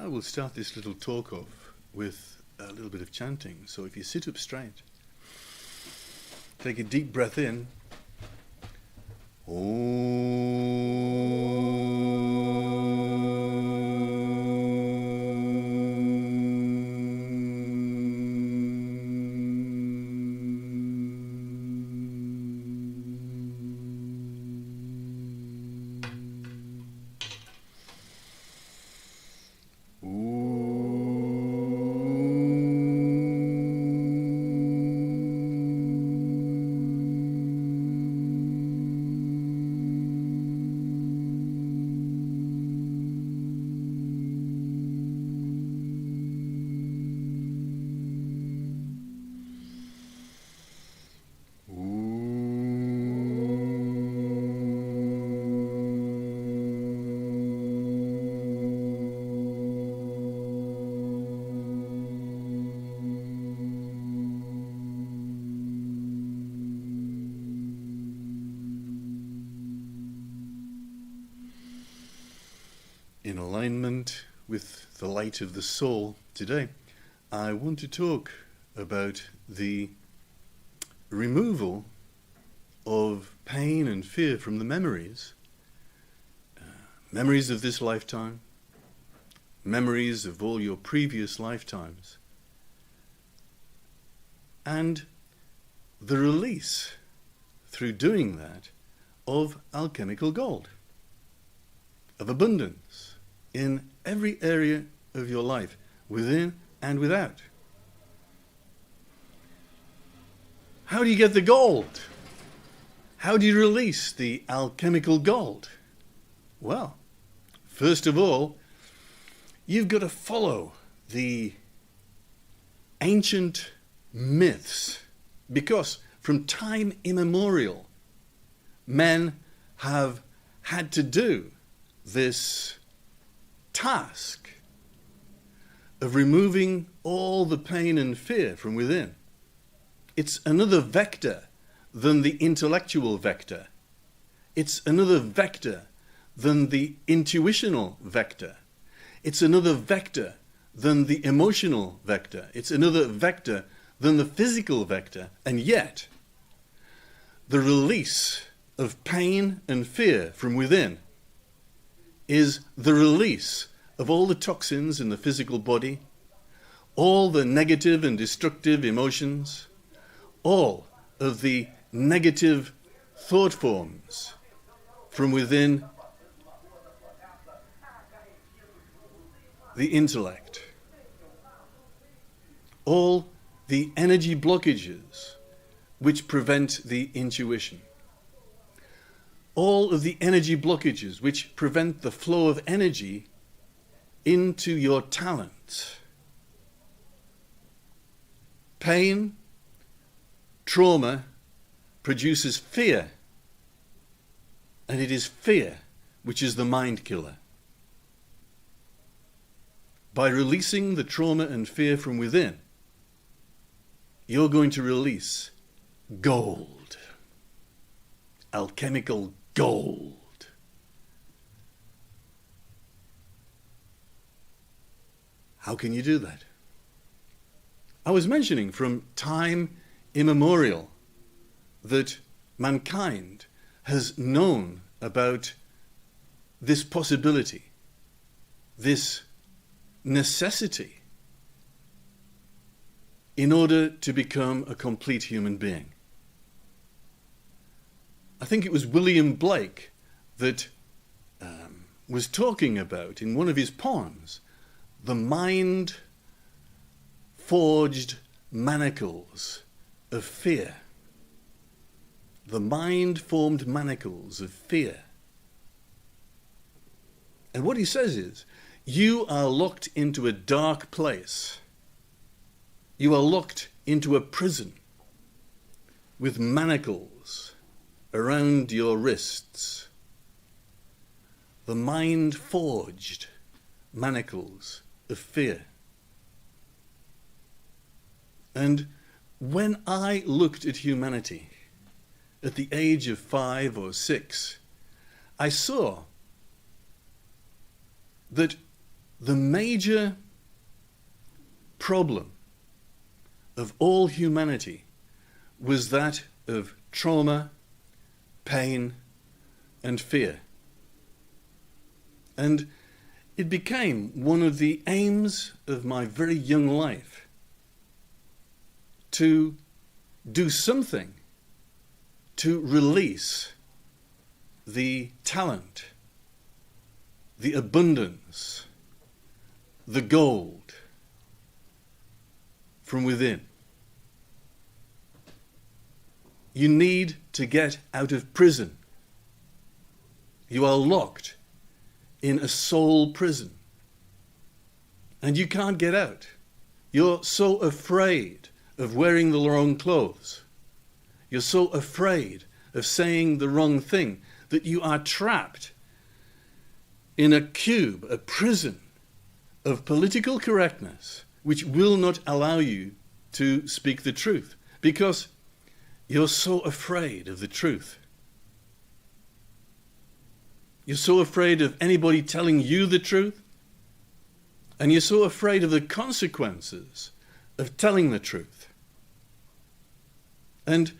I will start this little talk off with a little bit of chanting. So if you sit up straight, take a deep breath in. In alignment with the light of the soul today, I want to talk about the removal of pain and fear from the memories. Memories of this lifetime, memories of all your previous lifetimes, and the release, through doing that, of alchemical gold, of abundance in every area of your life, within and without. How do you get the gold? How do you release the alchemical gold? Well, first of all, you've got to follow the ancient myths, because from time immemorial, men have had to do this task of removing all the pain and fear from within. It's another vector than the intellectual vector. It's another vector than the intuitional vector. It's another vector than the emotional vector. It's another vector than the physical vector. And yet, the release of pain and fear from within is the release of all the toxins in the physical body, all the negative and destructive emotions, all of the negative thought forms from within the intellect, all the energy blockages which prevent the intuition, all of the energy blockages which prevent the flow of energy into your talent. Pain, trauma produces fear, and it is fear which is the mind killer. By releasing the trauma and fear from within, you're going to release gold, alchemical gold. How can you do that? I was mentioning from time immemorial that mankind has known about this possibility, this necessity, in order to become a complete human being. I think it was William Blake that was talking about, in one of his poems, the mind-forged manacles of fear. The mind-formed manacles of fear. And what he says is, you are locked into a dark place. You are locked into a prison with manacles around your wrists. The mind-forged manacles of fear. And when I looked at humanity at the age of 5 or 6, I saw that the major problem of all humanity was that of trauma, pain, and fear. And it became one of the aims of my very young life to do something to release the talent, the abundance, the gold from within. You need to get out of prison. You are locked in a soul prison, and you can't get out. You're so afraid of wearing the wrong clothes. You're so afraid of saying the wrong thing that you are trapped in a cube, a prison of political correctness, which will not allow you to speak the truth, because you're so afraid of the truth. You're so afraid of anybody telling you the truth, and you're so afraid of the consequences of telling the truth. And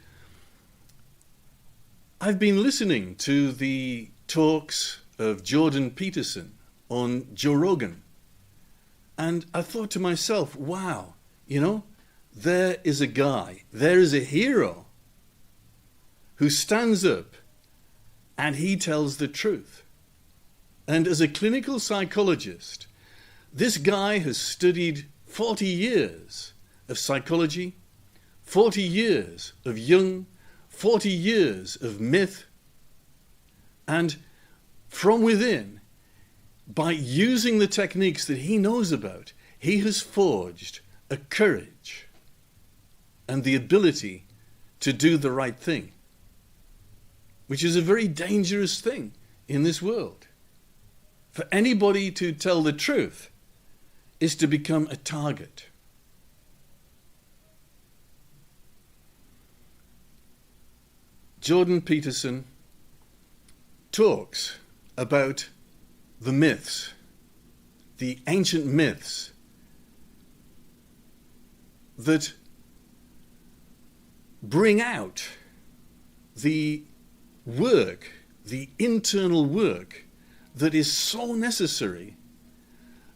I've been listening to the talks of Jordan Peterson on Joe Rogan, and I thought to myself, wow, there is a guy, there is a hero who stands up and he tells the truth. And as a clinical psychologist, this guy has studied 40 years of psychology, 40 years of Jung, 40 years of myth, and from within, by using the techniques that he knows about, he has forged a courage and the ability to do the right thing, which is a very dangerous thing in this world. For anybody to tell the truth is to become a target. Jordan Peterson talks about the myths, the ancient myths that bring out the work, the internal work that is so necessary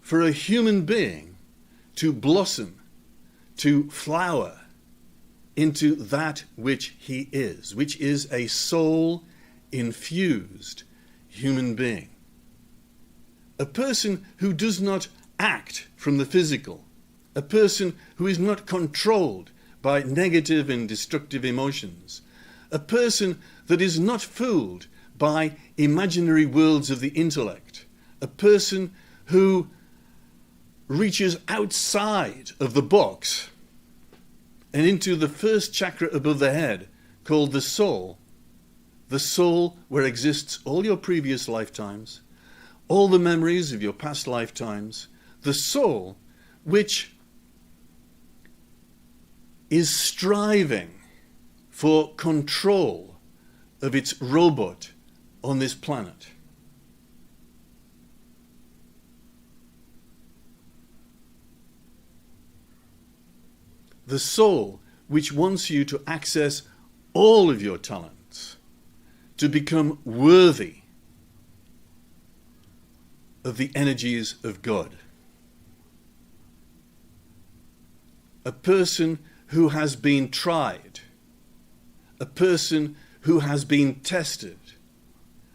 for a human being to blossom, to flower into that which he is, which is a soul-infused human being. A person who does not act from the physical, a person who is not controlled by negative and destructive emotions, a person that is not fooled by imaginary worlds of the intellect, a person who reaches outside of the box and into the first chakra above the head, called the soul where exists all your previous lifetimes, all the memories of your past lifetimes, the soul which is striving for control of its robot on this planet. The soul which wants you to access all of your talents, to become worthy of the energies of God. A person who has been tried, a person who has been tested,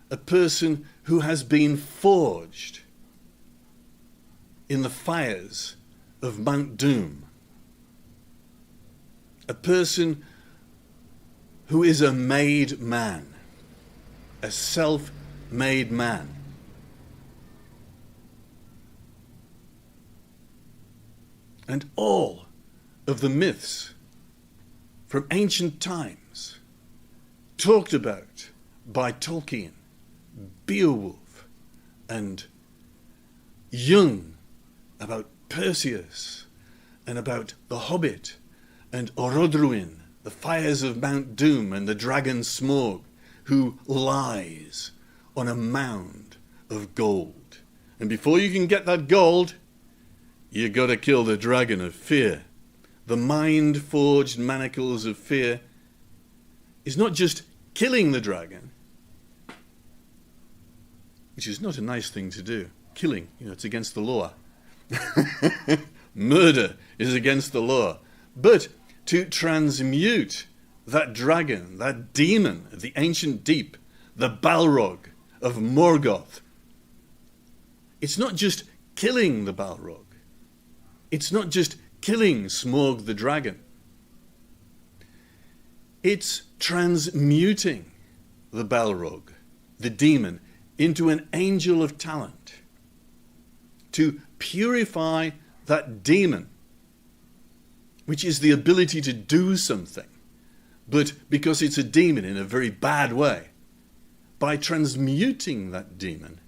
a person who has been forged in the fires of Mount Doom, a person who is a made man, a self-made man. And all of the myths from ancient times talked about by Tolkien, Beowulf, and Jung, about Perseus, and about the Hobbit, and Orodruin, the fires of Mount Doom, and the dragon Smaug, who lies on a mound of gold And before you can get that gold, you got to kill the dragon of fear. The mind-forged manacles of fear is not just killing the dragon, which is not a nice thing to do. Killing, it's against the law. Murder is against the law. But to transmute that dragon, that demon of the ancient deep, the Balrog of Morgoth, it's not just killing the Balrog. It's not just killing Smaug the dragon. It's transmuting the Balrog, the demon, into an angel of talent, to purify that demon, which is the ability to do something, but because it's a demon in a very bad way, by transmuting that demon,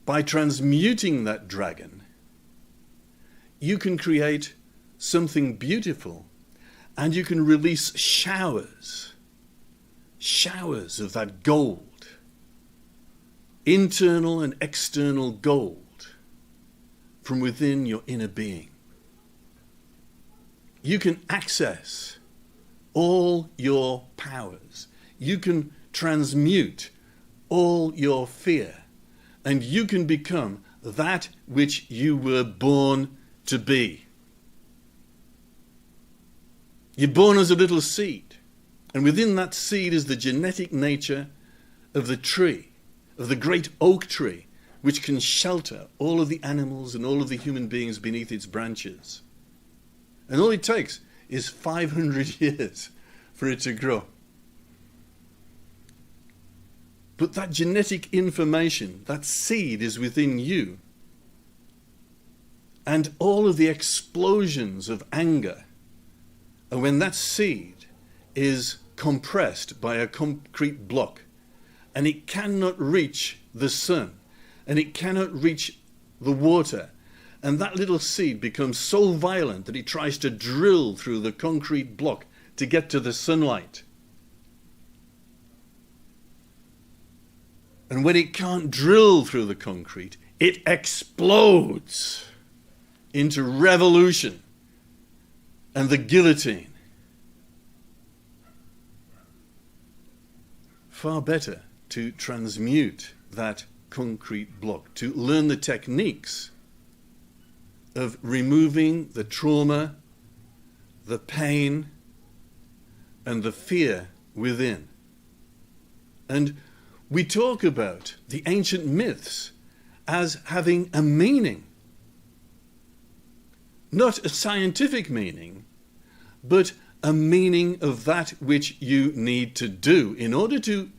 by transmuting that dragon, you can create something beautiful, and you can release showers of that gold, internal and external gold, from within your inner being. You can access all your powers. You can transmute all your fear, and you can become that which you were born to be. You're born as a little seed, and within that seed is the genetic nature of the tree, of the great oak tree, which can shelter all of the animals and all of the human beings beneath its branches. And all it takes is 500 years for it to grow. But that genetic information, that seed, is within you. And all of the explosions of anger, and when that seed is compressed by a concrete block, and it cannot reach the sun, and it cannot reach the water, and that little seed becomes so violent that it tries to drill through the concrete block to get to the sunlight. And when it can't drill through the concrete, it explodes into revolution and the guillotine. Far better to transmute that concrete block, to learn the techniques of removing the trauma, the pain, and the fear within. And we talk about the ancient myths as having a meaning. Not a scientific meaning, but a meaning of that which you need to do in order to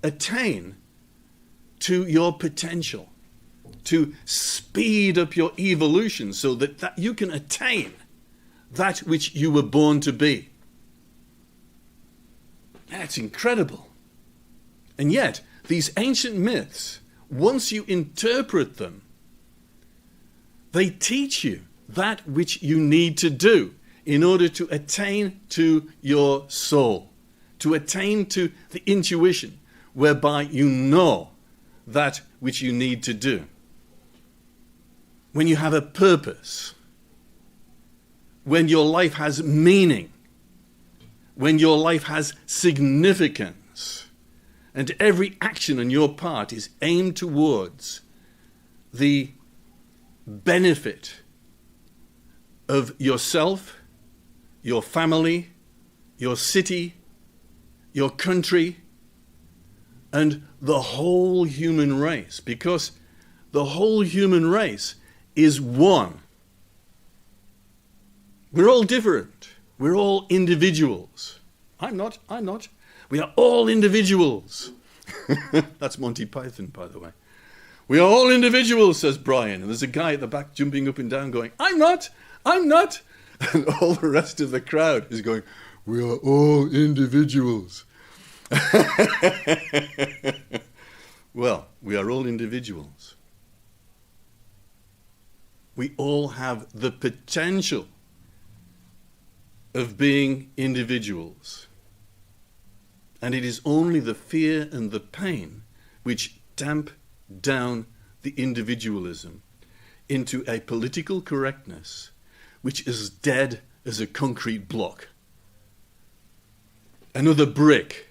attain to your potential, to speed up your evolution so that you can attain that which you were born to be. That's incredible. And yet, these ancient myths, once you interpret them, they teach you that which you need to do in order to attain to your soul, to attain to the intuition whereby you know that which you need to do. When you have a purpose, when your life has meaning, when your life has significance, and every action on your part is aimed towards the benefit of yourself, your family, your city, your country, and the whole human race, because the whole human race is one. We're all different. We're all individuals. I'm not. We are all individuals. That's Monty Python, by the way. We are all individuals, says Brian. And there's a guy at the back jumping up and down going, I'm not. And all the rest of the crowd is going, we are all individuals. Well, we are all individuals. We all have the potential of being individuals. And it is only the fear and the pain which damp down the individualism into a political correctness which is dead as a concrete block. Another brick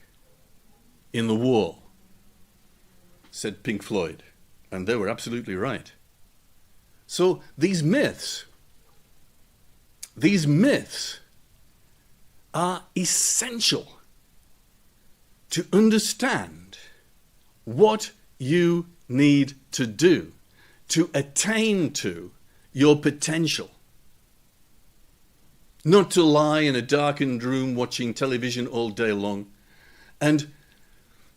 in the wall, said Pink Floyd, and they were absolutely right. So these myths are essential to understand what you need to do to attain to your potential. Not to lie in a darkened room watching television all day long and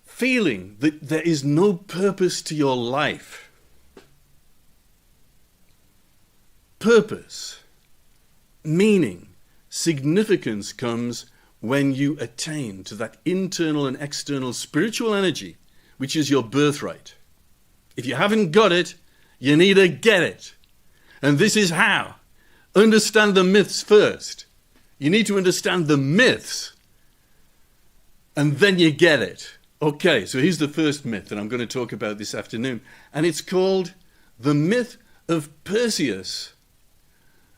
feeling that there is no purpose to your life. Purpose, meaning, significance comes when you attain to that internal and external spiritual energy, which is your birthright. If you haven't got it, you need to get it. And this is how. Understand the myths first. You need to understand the myths, and then you get it. Okay, so here's the first myth that I'm going to talk about this afternoon, and it's called the myth of Perseus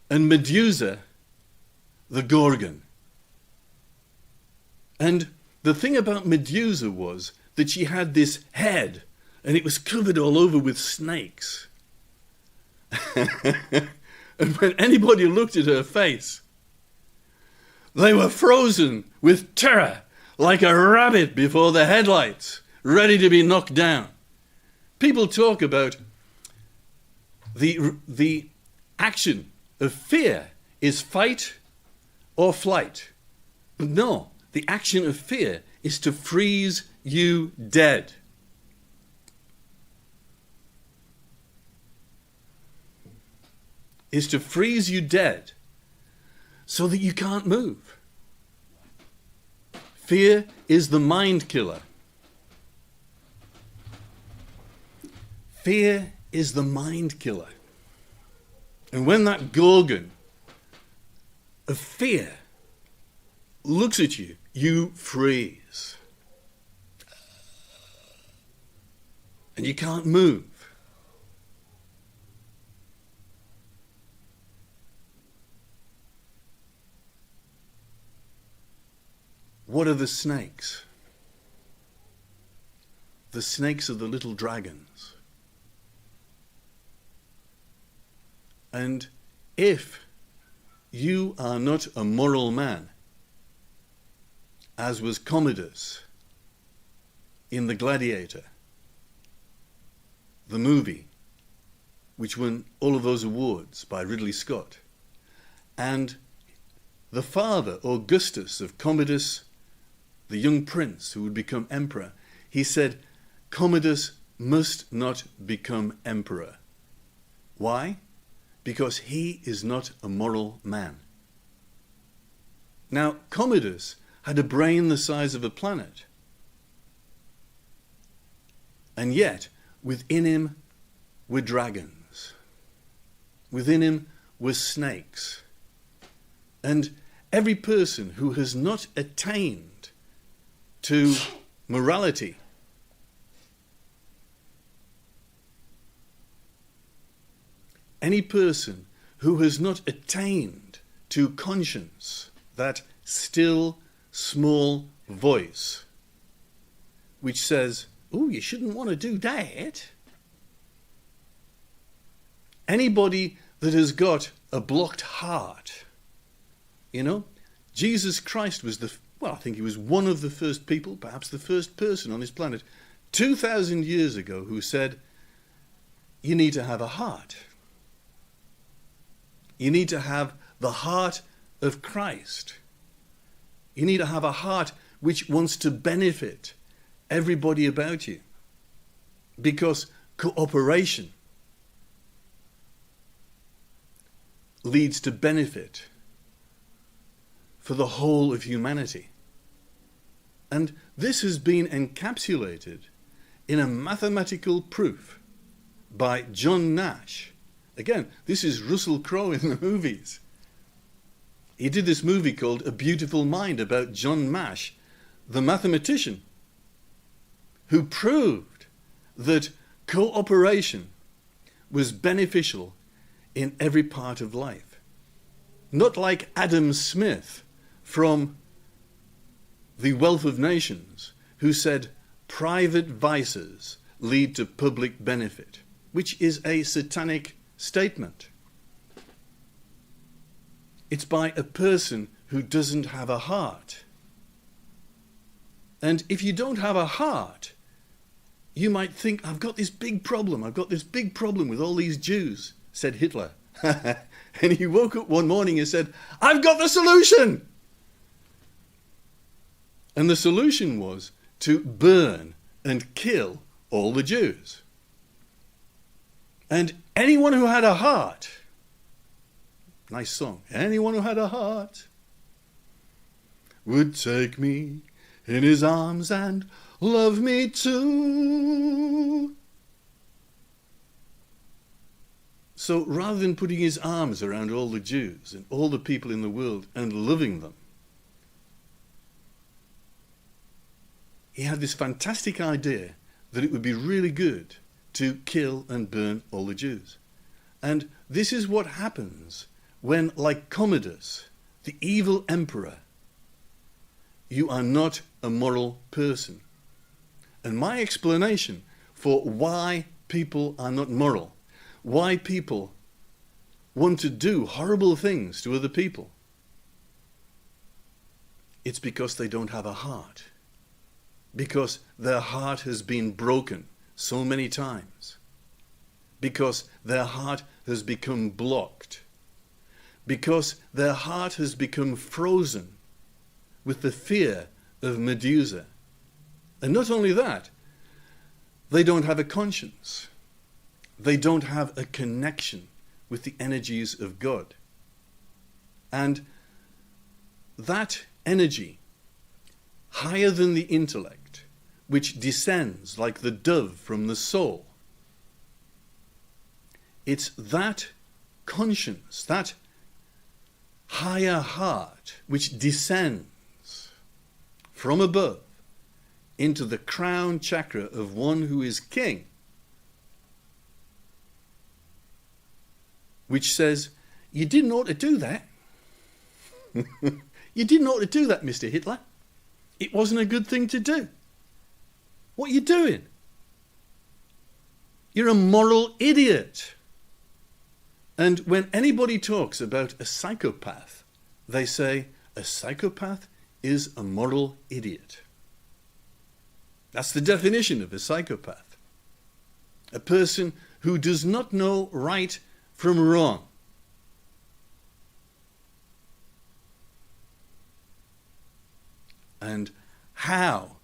and Medusa, the Gorgon. And the thing about Medusa was that she had this head, and it was covered all over with snakes. And when anybody looked at her face, they were frozen with terror, like a rabbit before the headlights, ready to be knocked down. People talk about the action of fear is fight or flight. But no, the action of fear is to freeze you dead. Is to freeze you dead so that you can't move. Fear is the mind killer. Fear is the mind killer. And when that Gorgon of fear looks at you, you freeze. And you can't move. What are the snakes? The snakes are the little dragons. And if you are not a moral man, as was Commodus in The Gladiator, the movie, which won all of those awards by Ridley Scott, and the father, Augustus, of Commodus, the young prince who would become emperor, he said, Commodus must not become emperor. Why? Because he is not a moral man. Now, Commodus had a brain the size of a planet. And yet, within him were dragons. Within him were snakes. And every person who has not attained to morality any person who has not attained to conscience, that still small voice which says, oh, you shouldn't want to do that. Anybody that has got a blocked heart, you know, Jesus Christ was I think he was one of the first people, perhaps the first person on this planet, 2,000 years ago, who said, you need to have a heart. You need to have the heart of Christ. You need to have a heart which wants to benefit everybody about you. Because cooperation leads to benefit for the whole of humanity. And this has been encapsulated in a mathematical proof by John Nash. Again, this is Russell Crowe in the movies. He did this movie called A Beautiful Mind about John Nash, the mathematician, who proved that cooperation was beneficial in every part of life. Not like Adam Smith from The Wealth of Nations, who said private vices lead to public benefit, which is a satanic statement. It's by a person who doesn't have a heart. And if you don't have a heart, you might think, I've got this big problem with all these Jews, said Hitler. And he woke up one morning and said, I've got the solution! And the solution was to burn and kill all the Jews. And anyone who had a heart, nice song, anyone who had a heart would take me in his arms and love me too. So rather than putting his arms around all the Jews and all the people in the world and loving them, he had this fantastic idea that it would be really good to kill and burn all the Jews. And this is what happens when, like Commodus, the evil emperor, you are not a moral person. And my explanation for why people are not moral, why people want to do horrible things to other people, it's because they don't have a heart. Because their heart has been broken so many times. Because their heart has become blocked. Because their heart has become frozen with the fear of Medusa. And not only that, they don't have a conscience. They don't have a connection with the energies of God. And that energy, higher than the intellect, which descends like the dove from the soul, it's that conscience, that higher heart, which descends from above into the crown chakra of one who is king, which says, you didn't ought to do that. You didn't ought to do that, Mr. Hitler. It wasn't a good thing to do. What are you doing? You're a moral idiot. And when anybody talks about a psychopath, they say a psychopath is a moral idiot. That's the definition of a psychopath. A person who does not know right from wrong. And how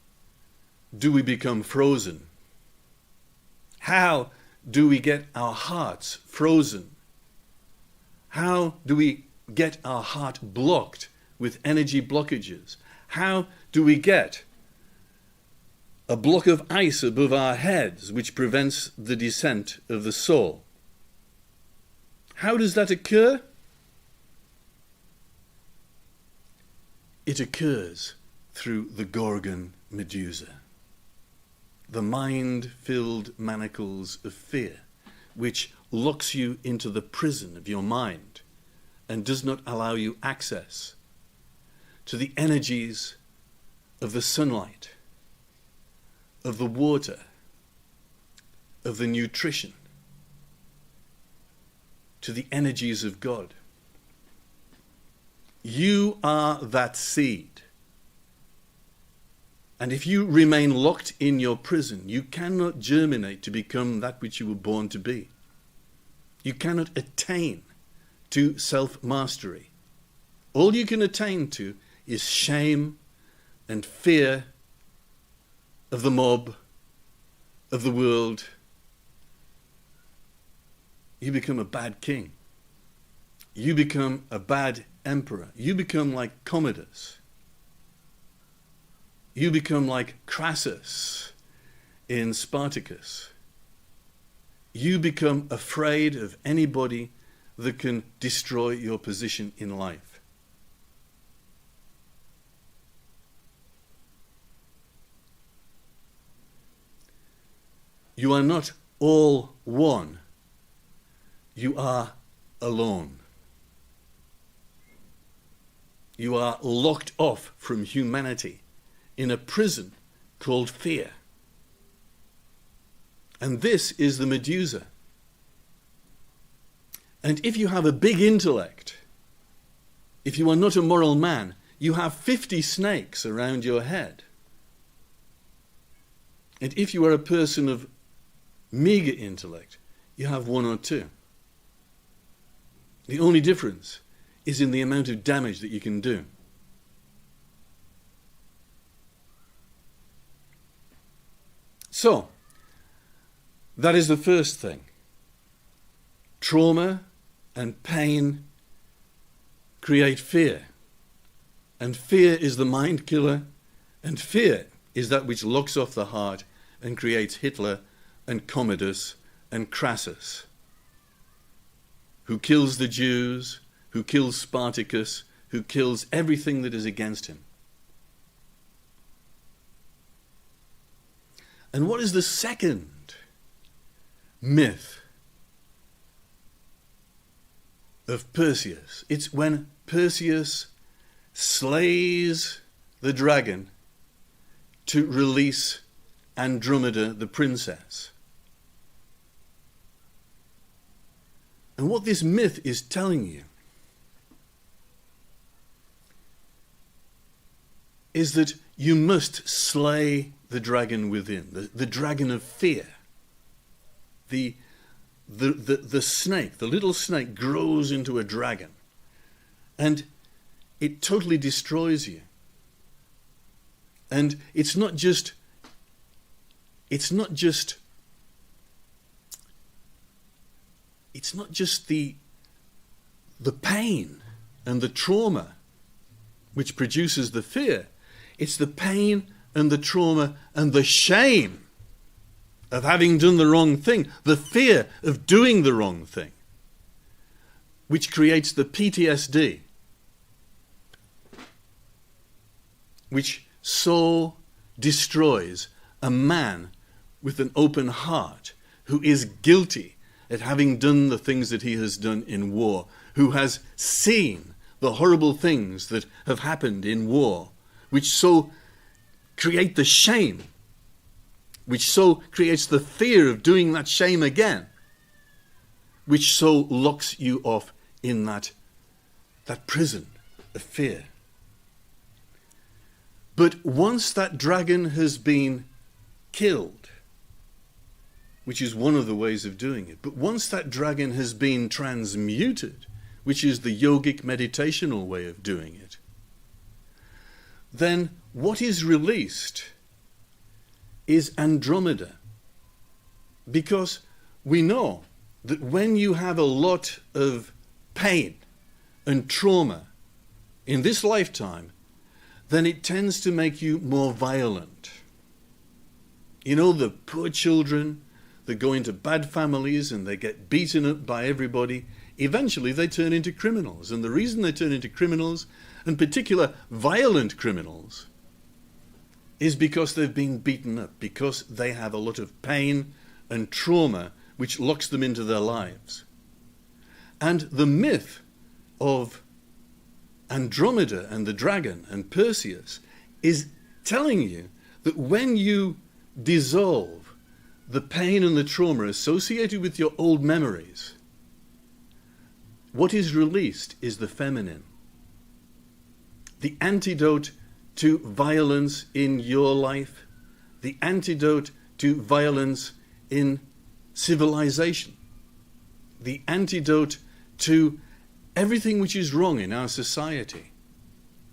do we become frozen? How do we get our hearts frozen? How do we get our heart blocked with energy blockages? How do we get a block of ice above our heads which prevents the descent of the soul? How does that occur? It occurs through the Gorgon Medusa, the mind-filled manacles of fear, which locks you into the prison of your mind and does not allow you access to the energies of the sunlight, of the water, of the nutrition, to the energies of God. You are that seed. And if you remain locked in your prison, you cannot germinate to become that which you were born to be. You cannot attain to self-mastery. All you can attain to is shame and fear of the mob, of the world. You become a bad king. You become a bad emperor. You become like Commodus. You become like Crassus in Spartacus. You become afraid of anybody that can destroy your position in life. You are not all one, you are alone. You are locked off from humanity in a prison called fear. And this is the Medusa. And if you have a big intellect, if you are not a moral man, you have 50 snakes around your head. And if you are a person of meager intellect, you have 1 or 2. The only difference is in the amount of damage that you can do. So, that is the first thing. Trauma and pain create fear. And fear is the mind killer, and fear is that which locks off the heart and creates Hitler and Commodus and Crassus, who kills the Jews, who kills Spartacus, who kills everything that is against him. And what is the second myth of Perseus? It's when Perseus slays the dragon to release Andromeda, the princess. And what this myth is telling you is that you must slay the dragon within, the dragon of fear. The snake, the little snake, grows into a dragon, and it totally destroys you. And it's not just the pain and the trauma which produces the fear. It's the pain and the trauma and the shame of having done the wrong thing, the fear of doing the wrong thing, which creates the PTSD, which so destroys a man with an open heart who is guilty at having done the things that he has done in war, who has seen the horrible things that have happened in war, which so create the shame, which so creates the fear of doing that shame again, which so locks you off in that prison of fear. But once that dragon has been killed, which is one of the ways of doing it, but once that dragon has been transmuted, which is the yogic meditational way of doing it, then what is released is Andromeda. Because we know that when you have a lot of pain and trauma in this lifetime, then it tends to make you more violent. You know, the poor children that go into bad families and they get beaten up by everybody, eventually they turn into criminals. And the reason they turn into criminals, in particular violent criminals, is because they've been beaten up, because they have a lot of pain and trauma which locks them into their lives. And the myth of Andromeda and the dragon and Perseus is telling you that when you dissolve the pain and the trauma associated with your old memories, what is released is the feminine. The antidote to violence in your life, the antidote to violence in civilization, the antidote to everything which is wrong in our society.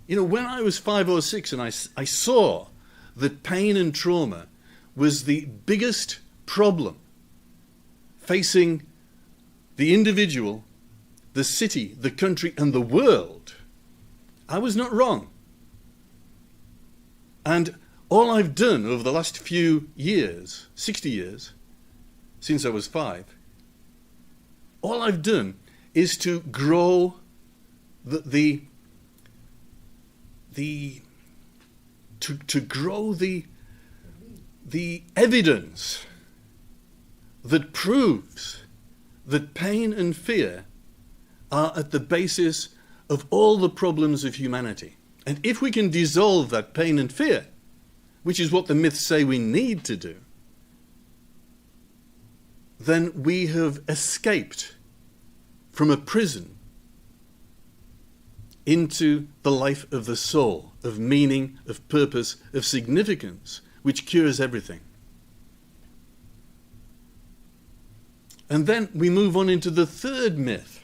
You know, when I was 5 or 6 and I saw that pain and trauma was the biggest problem facing the individual, the city, the country, and the world, I was not wrong. And all I've done over the last few years, 60 years, since I was 5, all I've done is to grow the evidence that proves that pain and fear are at the basis of all the problems of humanity. And if we can dissolve that pain and fear, which is what the myths say we need to do, then we have escaped from a prison into the life of the soul, of meaning, of purpose, of significance, which cures everything. And then we move on into the third myth.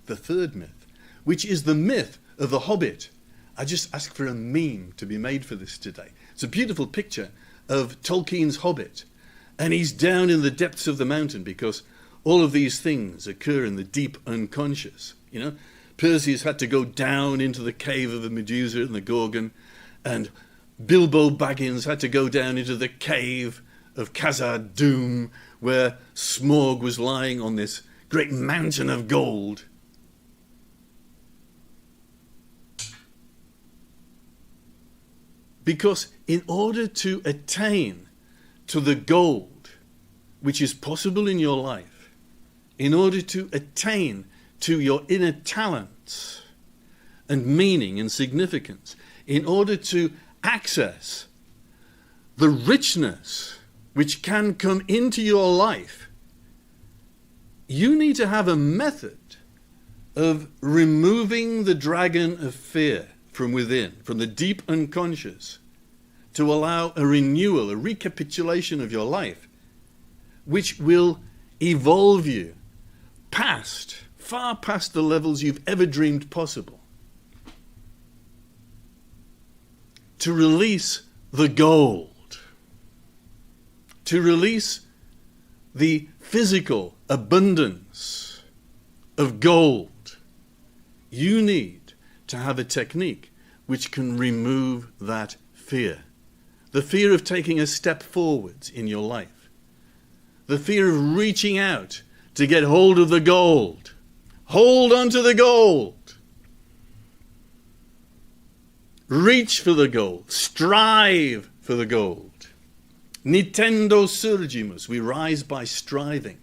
The third myth, which is the myth of the Hobbit. I just asked for a meme to be made for this today. It's a beautiful picture of Tolkien's Hobbit. And he's down in the depths of the mountain because all of these things occur in the deep unconscious. You know, Perseus had to go down into the cave of the Medusa and the Gorgon, and Bilbo Baggins had to go down into the cave of Khazad-dûm, where Smaug was lying on this great mountain of gold. Because in order to attain to the gold which is possible in your life, in order to attain to your inner talents and meaning and significance, in order to access the richness which can come into your life, you need to have a method of removing the dragon of fear from within, from the deep unconscious, to allow a renewal, a recapitulation of your life, which will evolve you past, far past the levels you've ever dreamed possible. To release the gold, to release the physical abundance of gold, you need to have a technique which can remove that fear. The fear of taking a step forwards in your life. The fear of reaching out to get hold of the gold. Hold on to the gold. Reach for the gold. Strive for the gold. Nintendo surgimus. We rise by striving.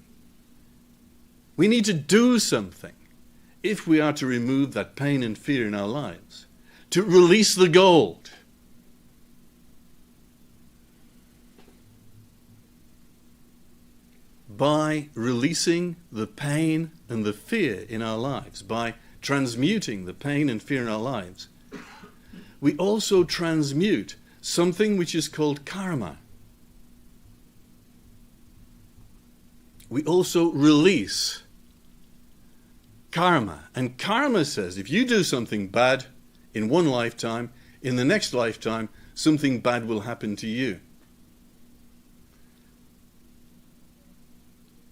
We need to do something if we are to remove that pain and fear in our lives. To release the gold. By releasing the pain and the fear in our lives, by transmuting the pain and fear in our lives, we also transmute something which is called karma. We also release karma. And karma says if you do something bad in one lifetime, in the next lifetime, something bad will happen to you.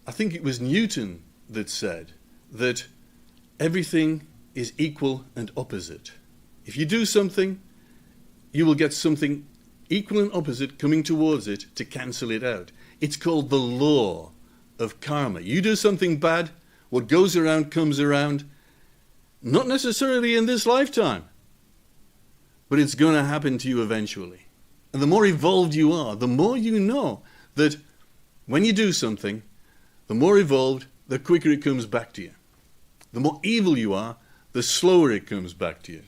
I think it was Newton that said that everything is equal and opposite. If you do something, you will get something equal and opposite coming towards it to cancel it out. It's called the law of karma. You do something bad, what goes around comes around, not necessarily in this lifetime, but it's going to happen to you eventually. And the more evolved you are, the more you know that when you do something, the more evolved, the quicker it comes back to you. The more evil you are, the slower it comes back to you.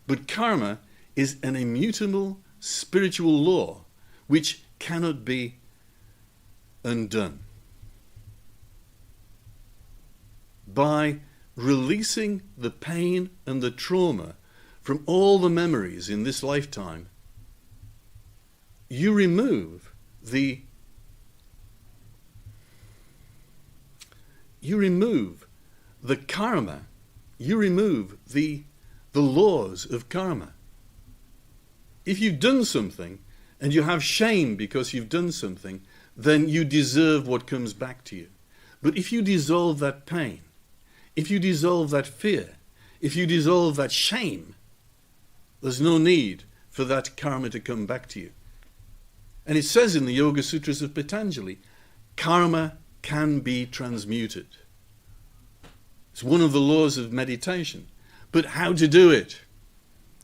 But karma is an immutable spiritual law which cannot be undone. By releasing the pain and the trauma from all the memories in this lifetime, you remove the karma, you remove the laws of karma. If you've done something and you have shame because you've done something, then you deserve what comes back to you. But if you dissolve that pain, if you dissolve that fear, if you dissolve that shame, there's no need for that karma to come back to you. And it says in the Yoga Sutras of Patanjali, karma can be transmuted. It's one of the laws of meditation. But how to do it?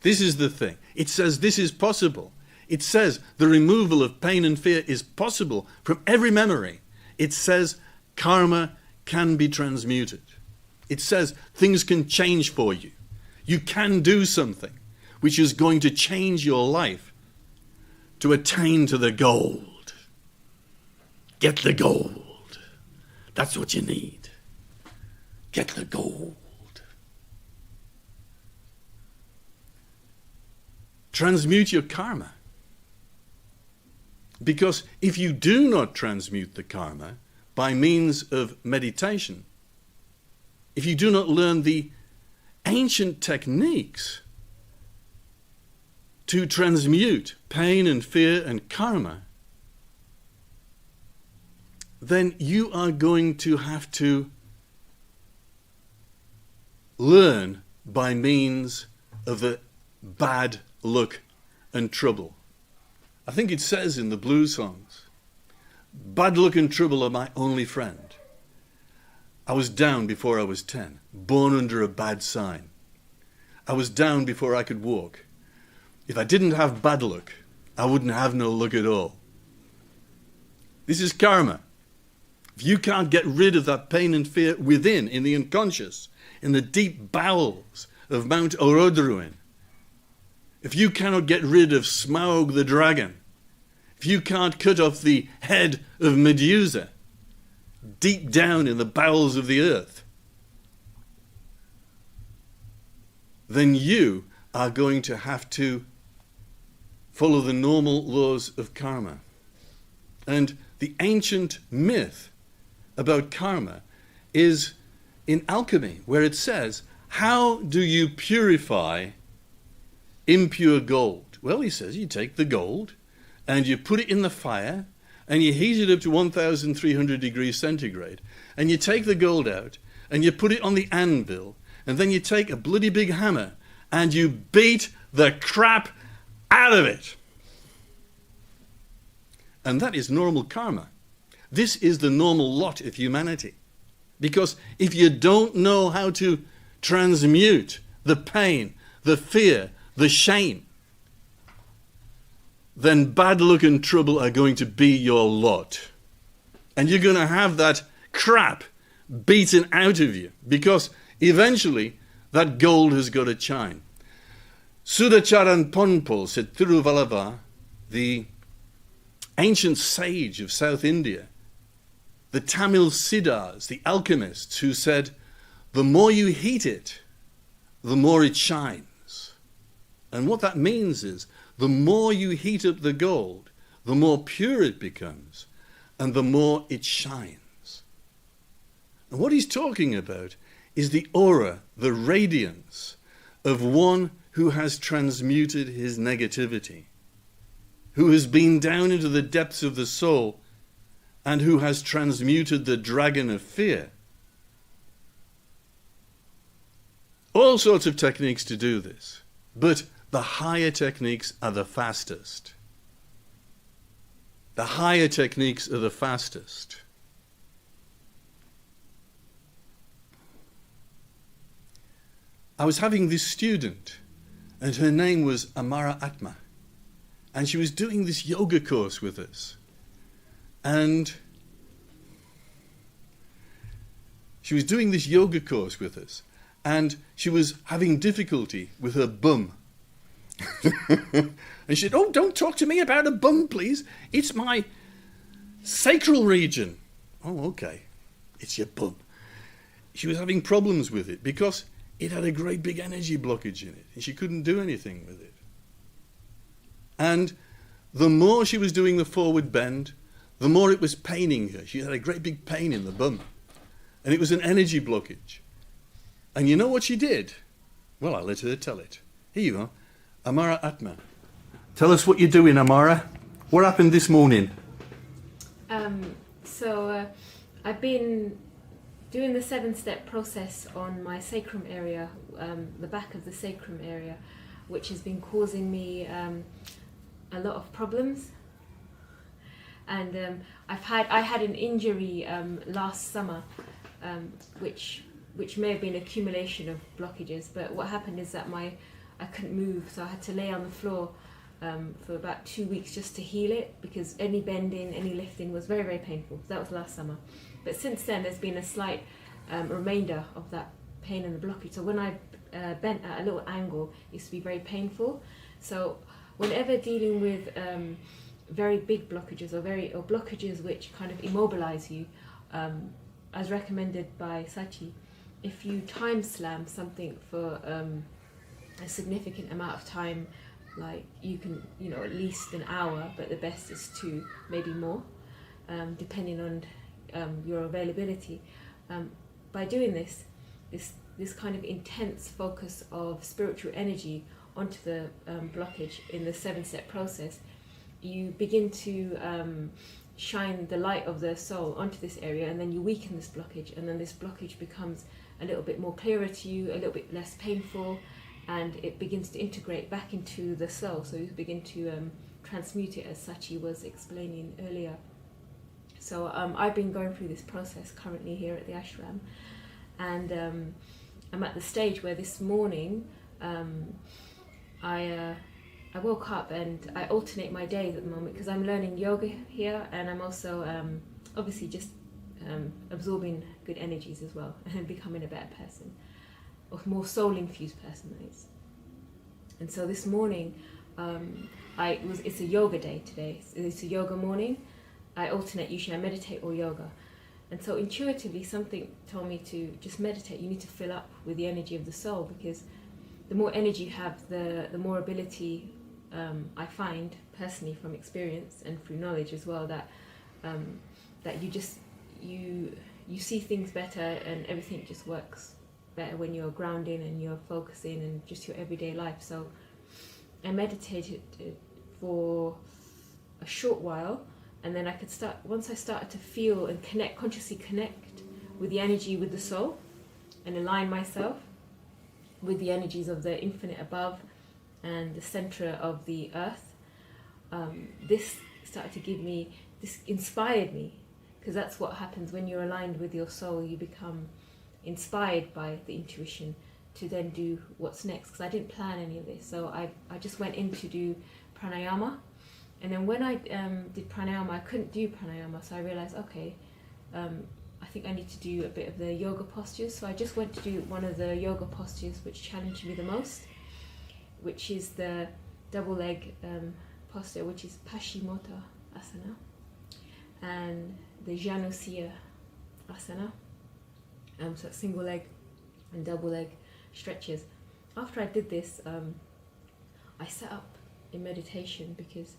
This is the thing. It says this is possible. It says the removal of pain and fear is possible from every memory. It says karma can be transmuted. It says things can change for you. You can do something which is going to change your life to attain to the gold. Get the gold. That's what you need. Get the gold. Transmute your karma. Because if you do not transmute the karma by means of meditation, if you do not learn the ancient techniques to transmute pain and fear and karma, then you are going to have to learn by means of the bad luck and trouble. I think it says in the blues songs, bad luck and trouble are my only friend. I was down before I was 10, born under a bad sign. I was down before I could walk. If I didn't have bad luck, I wouldn't have no luck at all. This is karma. If you can't get rid of that pain and fear within, in the unconscious, in the deep bowels of Mount Orodruin, if you cannot get rid of Smaug the dragon, if you can't cut off the head of Medusa, deep down in the bowels of the earth, then you are going to have to follow the normal laws of karma. And the ancient myth about karma is in alchemy, where it says, how do you purify impure gold? Well, he says you take the gold and you put it in the fire and you heat it up to 1,300 degrees centigrade, and you take the gold out and you put it on the anvil, and then you take a bloody big hammer and you beat the crap out of it. And that is normal karma. This is the normal lot of humanity. Because if you don't know how to transmute the pain, the fear, the shame, then bad luck and trouble are going to be your lot. And you're going to have that crap beaten out of you, because eventually that gold has got to shine. Sudacharan Ponpo said, Thiruvalava, the ancient sage of South India, the Tamil Siddhas, the alchemists, who said, the more you heat it, the more it shines. And what that means is, the more you heat up the gold, the more pure it becomes, and the more it shines. And what he's talking about is the aura, the radiance of one who has transmuted his negativity, who has been down into the depths of the soul, and who has transmuted the dragon of fear. All sorts of techniques to do this, but the higher techniques are the fastest. The higher techniques are the fastest. I was having this student, and her name was Amara Atma, and she was doing this yoga course with us. And she was doing this yoga course with us, and she was having difficulty with her bum. And she said, oh, don't talk to me about a bum, please. It's my sacral region. Oh, okay. It's your bum. She was having problems with it because it had a great big energy blockage in it, and she couldn't do anything with it. And the more she was doing the forward bend, the more it was paining her. She had a great big pain in the bum, and it was an energy blockage. And you know what she did? Well, I'll let her tell it. Here you are. Amara Atma. Tell us what you're doing, Amara. What happened this morning? I've been doing the 7-step process on my sacrum area, the back of the sacrum area, which has been causing me a lot of problems. And I had an injury last summer, which may have been accumulation of blockages. But what happened is that I couldn't move, so I had to lay on the floor for about 2 weeks just to heal it, because any bending, any lifting was very, very painful. That was last summer. But since then, there's been a slight remainder of that pain and the blockage. So when I bent at a little angle, it used to be very painful. So whenever dealing with very big blockages or blockages which kind of immobilize you, as recommended by Sachi, if you time slam something for a significant amount of time, like you can, at least an hour, but the best is 2, maybe more, depending on your availability. By doing this kind of intense focus of spiritual energy onto the blockage in the 7-step process, you begin to shine the light of the soul onto this area, and then you weaken this blockage, and then this blockage becomes a little bit more clearer to you, a little bit less painful, and it begins to integrate back into the soul. So you begin to transmute it, as Sachi was explaining earlier. So I've been going through this process currently here at the ashram, and I'm at the stage where this morning I woke up, and I alternate my days at the moment because I'm learning yoga here, and I'm also obviously just absorbing good energies as well and becoming a better person, or more soul-infused person, that is. And so this morning, it's a yoga day today. It's a yoga morning. I alternate, usually I meditate or yoga. And so intuitively something told me to just meditate. You need to fill up with the energy of the soul, because the more energy you have, the more ability I find personally from experience and through knowledge as well, that you see things better, and everything just works better when you're grounding and you're focusing and just your everyday life. So I meditated for a short while, and then once I started to feel and consciously connect with the energy, with the soul, and align myself with the energies of the infinite above and the center of the earth, this inspired me, because that's what happens when you're aligned with your soul. You become inspired by the intuition to then do what's next, because I didn't plan any of this. So I just went in to do pranayama, and then when I did pranayama, I couldn't do pranayama, so I realized, okay, I think I need to do a bit of the yoga postures. So I just went to do one of the yoga postures which challenged me the most, which is the double leg posture, which is Paschimottanasana, and the Janusya asana, so that's single leg and double leg stretches. After I did this, I sat up in meditation, because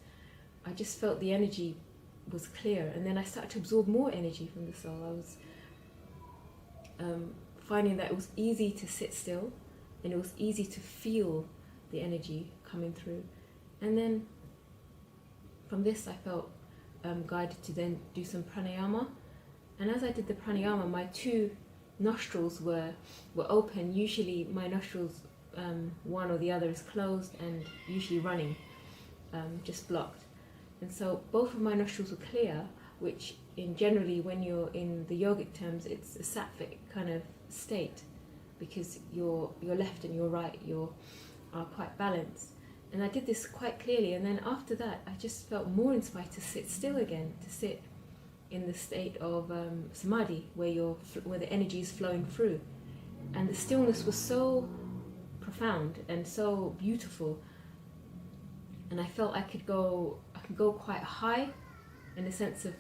I just felt the energy was clear, and then I started to absorb more energy from the soul. I was finding that it was easy to sit still, and it was easy to feel the energy coming through. And then from this I felt guided to then do some pranayama, and as I did the pranayama, my 2 nostrils were open. Usually my nostrils, one or the other, is closed and usually running, just blocked. And so both of my nostrils were clear, which generally when you're in the yogic terms, it's a sattvic kind of state, because your left and your right are quite balanced. And I did this quite clearly, and then after that I just felt more inspired to sit still again, to sit in the state of samadhi, where the energy is flowing through. And the stillness was so profound and so beautiful, and I felt I could go quite high, in the sense of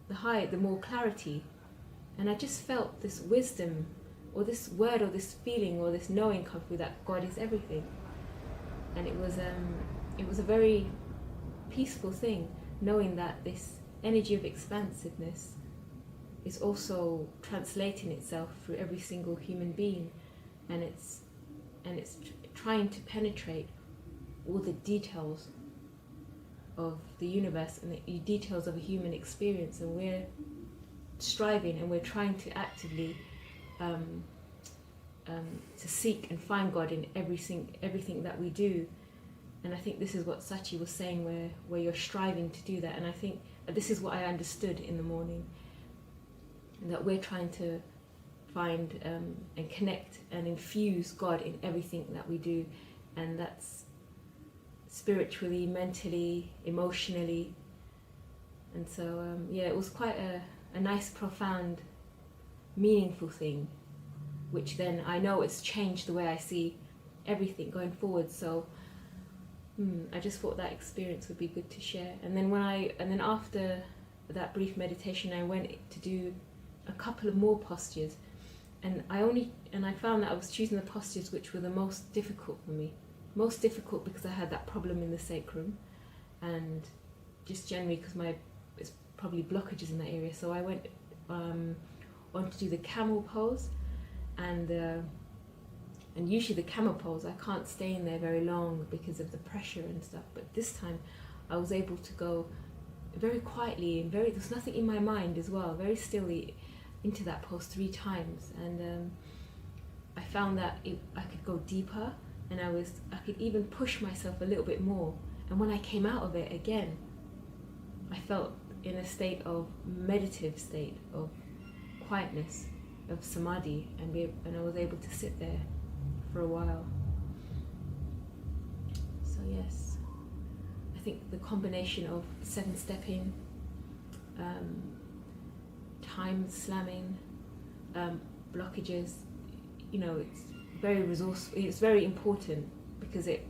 the more clarity. And I just felt this wisdom, or this word, or this feeling, or this knowing come through, that God is everything. And it was a very peaceful thing, knowing that this energy of expansiveness is also translating itself through every single human being, and it's trying to penetrate all the details of the universe and the details of a human experience. And we're striving, and we're trying to actively to seek and find God in everything that we do. And I think this is what Sachi was saying, where you're striving to do that. And I think this is what I understood in the morning, that we're trying to find and connect and infuse God in everything that we do. And that's spiritually, mentally, emotionally. And so, it was quite a nice, profound, meaningful thing, which then I know it's changed the way I see everything going forward. So I just thought that experience would be good to share. And then after that brief meditation, I went to do a couple of more postures, and I found that I was choosing the postures which were the most difficult for me. Most difficult because I had that problem in the sacrum, and just generally because it's probably blockages in that area. So I went on to do the camel pose, and usually the camel pose I can't stay in there very long because of the pressure and stuff. But this time I was able to go very quietly and there's nothing in my mind as well, very stilly into that pose 3 times, and I found that I could go deeper, and I could even push myself a little bit more. And when I came out of it again, I felt in a state of meditative state of quietness, of samadhi, and I was able to sit there for a while. So yes, I think the combination of 7-stepping, time slamming, blockages, it's very resourceful. It's very important because it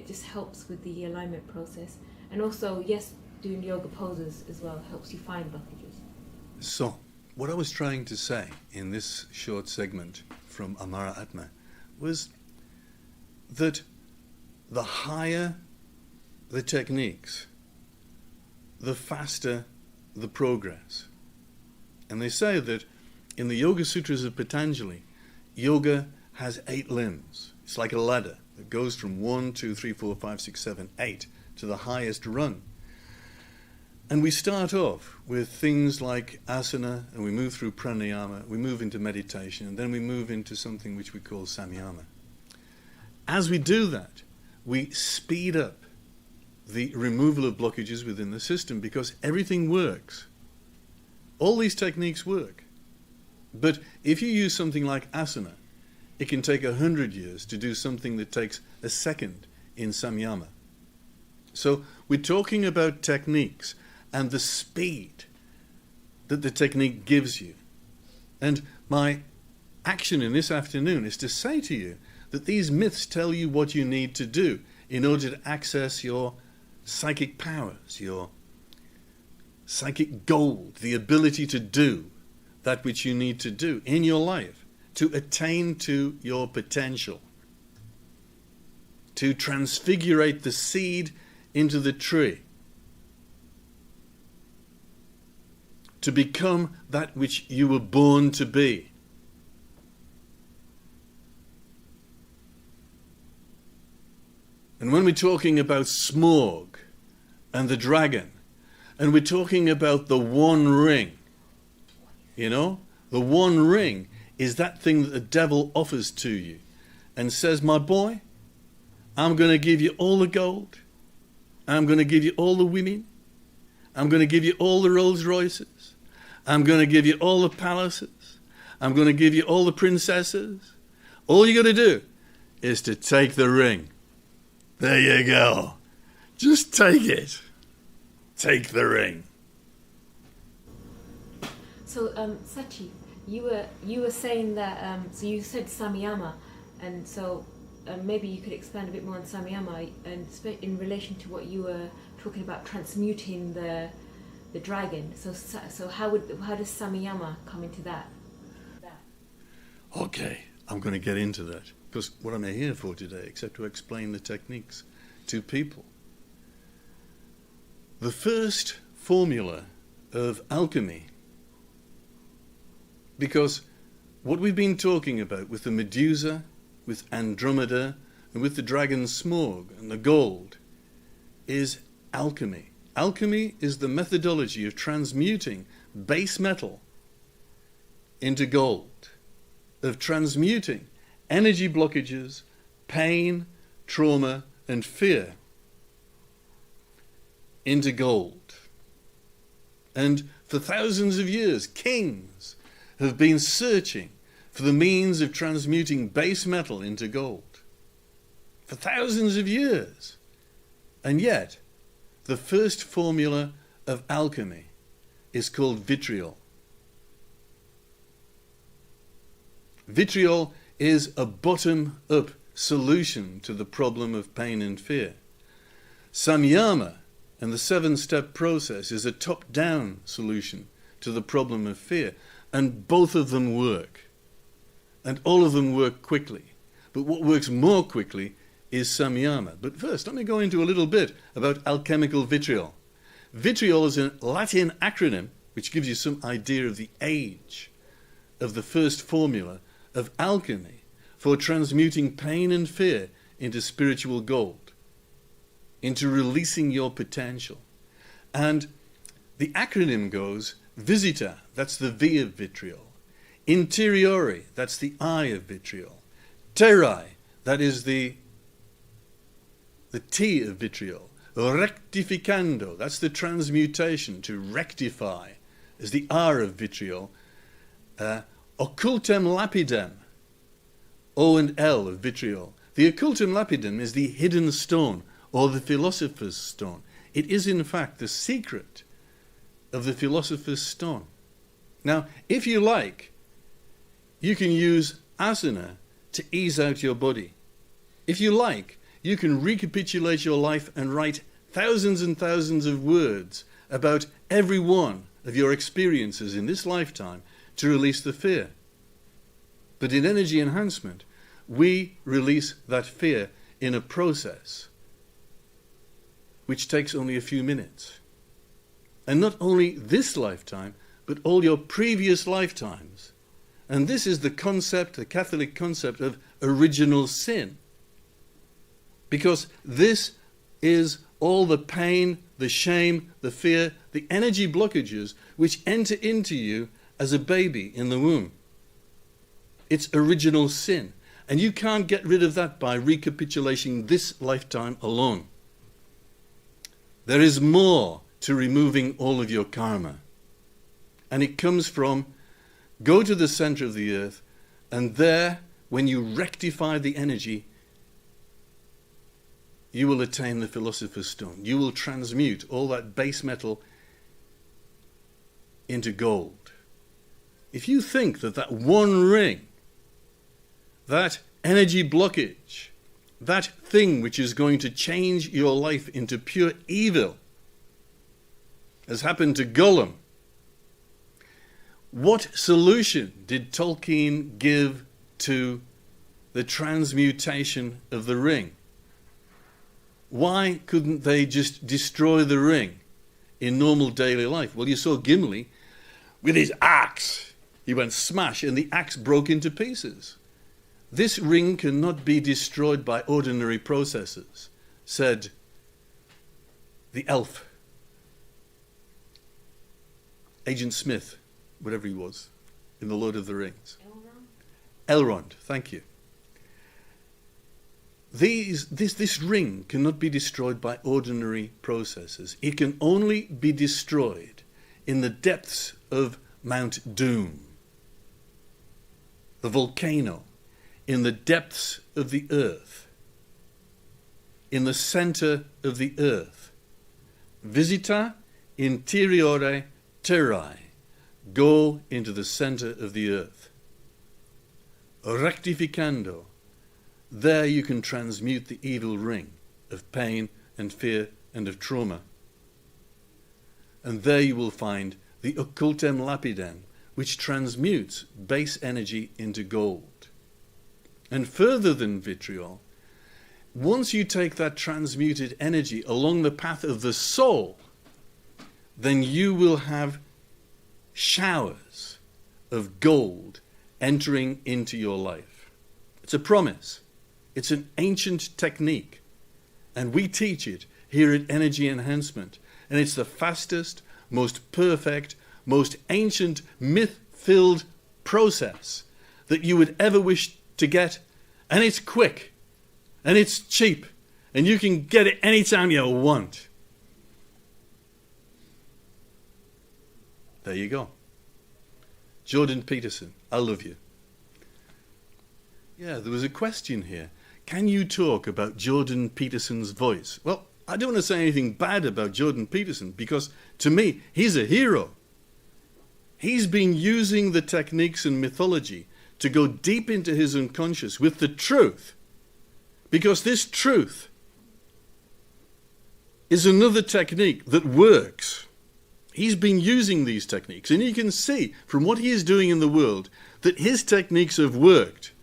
just helps with the alignment process, and also doing yoga poses as well helps you find blockages. So, what I was trying to say in this short segment from Amara Atma was that the higher the techniques, the faster the progress. And they say that in the Yoga Sutras of Patanjali, yoga has 8 limbs. It's like a ladder that goes from 1, 2, 3, 4, 5, 6, 7, 8 to the highest rung. And we start off with things like asana, and we move through pranayama, we move into meditation, and then we move into something which we call samyama. As we do that, we speed up the removal of blockages within the system, because everything works. All these techniques work. But if you use something like asana, it can take 100 years to do something that takes a second in samyama. So we're talking about techniques and the speed that the technique gives you. And my action in this afternoon is to say to you that these myths tell you what you need to do in order to access your psychic powers, your psychic gold, the ability to do that which you need to do in your life, to attain to your potential, to transfigurate the seed into the tree, to become that which you were born to be. And when we're talking about Smog and the dragon, and we're talking about the one ring, the one ring is that thing that the devil offers to you and says, my boy, I'm going to give you all the gold, I'm going to give you all the women, I'm going to give you all the Rolls Royces, I'm going to give you all the palaces, I'm going to give you all the princesses. All you got to do is to take the ring. There you go. Just take it. Take the ring. So, Sachi, you were saying that. So you said samyama, and so maybe you could expand a bit more on samyama and in relation to what you were talking about, transmuting the dragon. So how does samyama come into that? Okay, I'm going to get into that, because what am I here for today except to explain the techniques to people? The first formula of alchemy, because what we've been talking about with the Medusa, with Andromeda, and with the dragon Smog and the gold, is alchemy. Alchemy is the methodology of transmuting base metal into gold, of transmuting energy blockages, pain, trauma, and fear into gold. And for thousands of years, kings have been searching for the means of transmuting base metal into gold. For thousands of years. And yet, the first formula of alchemy is called vitriol. Vitriol is a bottom-up solution to the problem of pain and fear. Samyama and the 7-step process is a top-down solution to the problem of fear. And both of them work. And all of them work quickly. But what works more quickly is samyama. But first, let me go into a little bit about alchemical vitriol. Vitriol is a Latin acronym which gives you some idea of the age of the first formula of alchemy for transmuting pain and fear into spiritual gold, into releasing your potential. And the acronym goes Visita, that's the V of vitriol. Interiore, that's the I of vitriol. Terrae, that is the T of vitriol. Rectificando, that's the transmutation, to rectify, is the R of vitriol. Occultem lapidem, O and L of vitriol. The occultum lapidem is the hidden stone, or the philosopher's stone. It is in fact the secret of the philosopher's stone. Now, if you like, you can use asana to ease out your body. If you like, you can recapitulate your life and write thousands and thousands of words about every one of your experiences in this lifetime to release the fear. But in energy enhancement, we release that fear in a process which takes only a few minutes. And not only this lifetime, but all your previous lifetimes. And this is the concept, the Catholic concept of original sin. Because this is all the pain, the shame, the fear, the energy blockages which enter into you as a baby in the womb. It's original sin. And you can't get rid of that by recapitulating this lifetime alone. There is more to removing all of your karma. And it comes from, go to the center of the earth, and there, when you rectify the energy, you will attain the philosopher's stone. You will transmute all that base metal into gold. If you think that that one ring, that energy blockage, that thing which is going to change your life into pure evil, has happened to Gollum, what solution did Tolkien give to the transmutation of the ring? Why couldn't they just destroy the ring in normal daily life? Well, you saw Gimli with his axe. He went smash and the axe broke into pieces. This ring cannot be destroyed by ordinary processes, said the elf. Agent Smith, whatever he was, in The Lord of the Rings. Elrond, thank you. This ring cannot be destroyed by ordinary processes. It can only be destroyed in the depths of Mount Doom, the volcano, in the depths of the earth, in the center of the earth. Visita interiore terrae. Go into the center of the earth. Rectificando. There you can transmute the evil ring of pain and fear and of trauma. And there you will find the occultem lapidem, which transmutes base energy into gold. And further than vitriol, once you take that transmuted energy along the path of the soul, then you will have showers of gold entering into your life. It's a promise. It's an ancient technique. And we teach it here at Energy Enhancement. And it's the fastest, most perfect, most ancient, myth-filled process that you would ever wish to get. And it's quick. And it's cheap. And you can get it anytime you want. There you go. Jordan Peterson, I love you. Yeah, there was a question here. Can you talk about Jordan Peterson's voice? Well, I don't want to say anything bad about Jordan Peterson, because to me, he's a hero. He's been using the techniques and mythology to go deep into his unconscious with the truth. Because this truth is another technique that works. He's been using these techniques, and you can see from what he is doing in the world that his techniques have worked.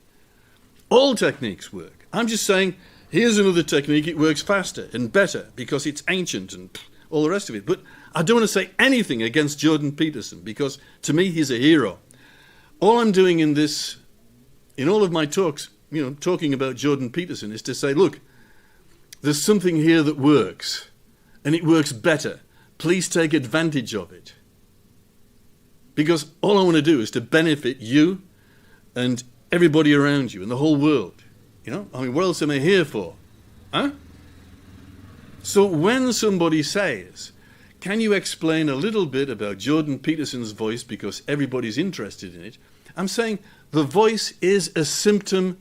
All techniques work. I'm just saying, here's another technique, it works faster and better because it's ancient and all the rest of it. But I don't want to say anything against Jordan Peterson, because to me he's a hero. All I'm doing in all of my talks, talking about Jordan Peterson, is to say, look, there's something here that works, and it works better. Please take advantage of it. Because all I want to do is to benefit you and everybody around you and the whole world. What else am I here for? Huh? So when somebody says, can you explain a little bit about Jordan Peterson's voice because everybody's interested in it, I'm saying the voice is a symptom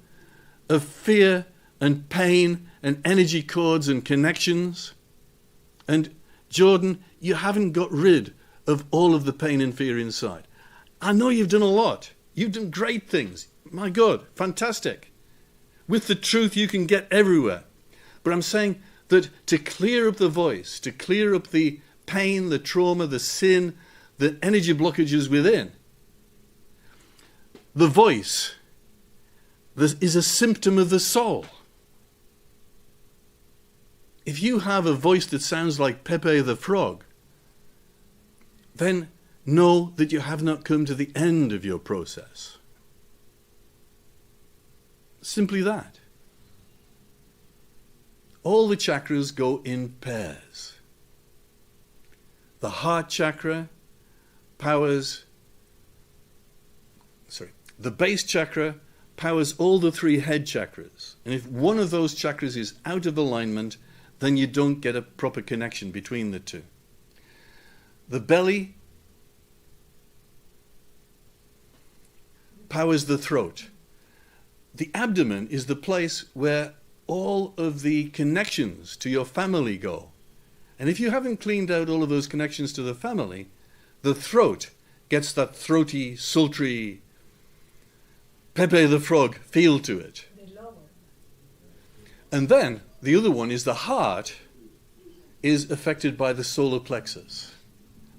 of fear and pain and energy cords and connections. And Jordan, you haven't got rid of all of the pain and fear inside. I know you've done a lot. You've done great things. My God, fantastic. With the truth, you can get everywhere. But I'm saying that to clear up the voice, to clear up the pain, the trauma, the sin, the energy blockages within, the voice is a symptom of the soul. If you have a voice that sounds like Pepe the Frog, then know that you have not come to the end of your process. Simply that. All the chakras go in pairs. The heart chakra powers, the base chakra powers all the three head chakras. And if one of those chakras is out of alignment, then you don't get a proper connection between the two. The belly powers the throat. The abdomen is the place where all of the connections to your family go. And if you haven't cleaned out all of those connections to the family, the throat gets that throaty, sultry, Pepe the Frog feel to it. And then the other one is the heart is affected by the solar plexus.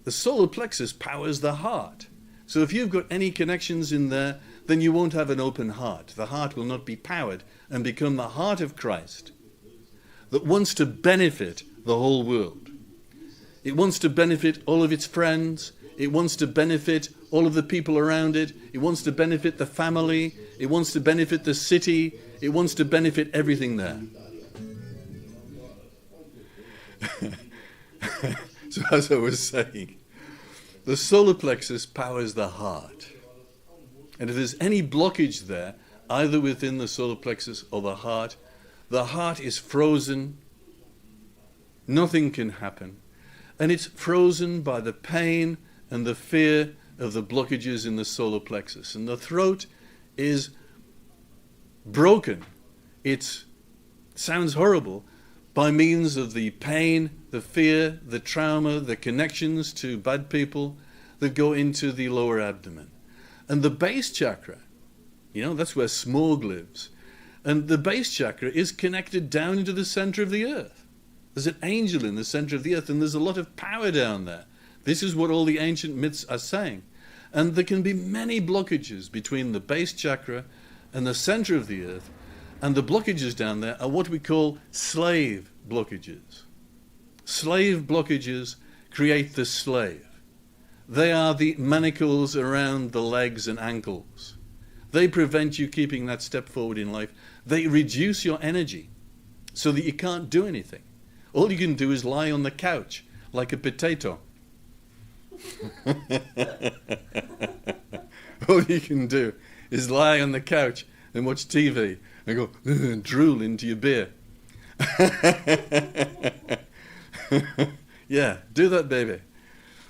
The solar plexus powers the heart. So if you've got any connections in there, then you won't have an open heart. The heart will not be powered and become the heart of Christ that wants to benefit the whole world. It wants to benefit all of its friends. It wants to benefit all of the people around it. It wants to benefit the family. It wants to benefit the city. It wants to benefit everything there. So as I was saying, the solar plexus powers the heart. And if there's any blockage there, either within the solar plexus or the heart is frozen. Nothing can happen. And it's frozen by the pain and the fear of the blockages in the solar plexus. And the throat is broken. It sounds horrible, by means of the pain, the fear, the trauma, the connections to bad people that go into the lower abdomen. And the base chakra, that's where Smog lives. And the base chakra is connected down into the center of the earth. There's an angel in the center of the earth, and there's a lot of power down there. This is what all the ancient myths are saying. And there can be many blockages between the base chakra and the center of the earth. And the blockages down there are what we call slave blockages. Slave blockages create the slave. They are the manacles around the legs and ankles. They prevent you keeping that step forward in life. They reduce your energy so that you can't do anything. All you can do is lie on the couch like a potato. All you can do is lie on the couch and watch TV and go drool into your beer. Yeah, do that, baby.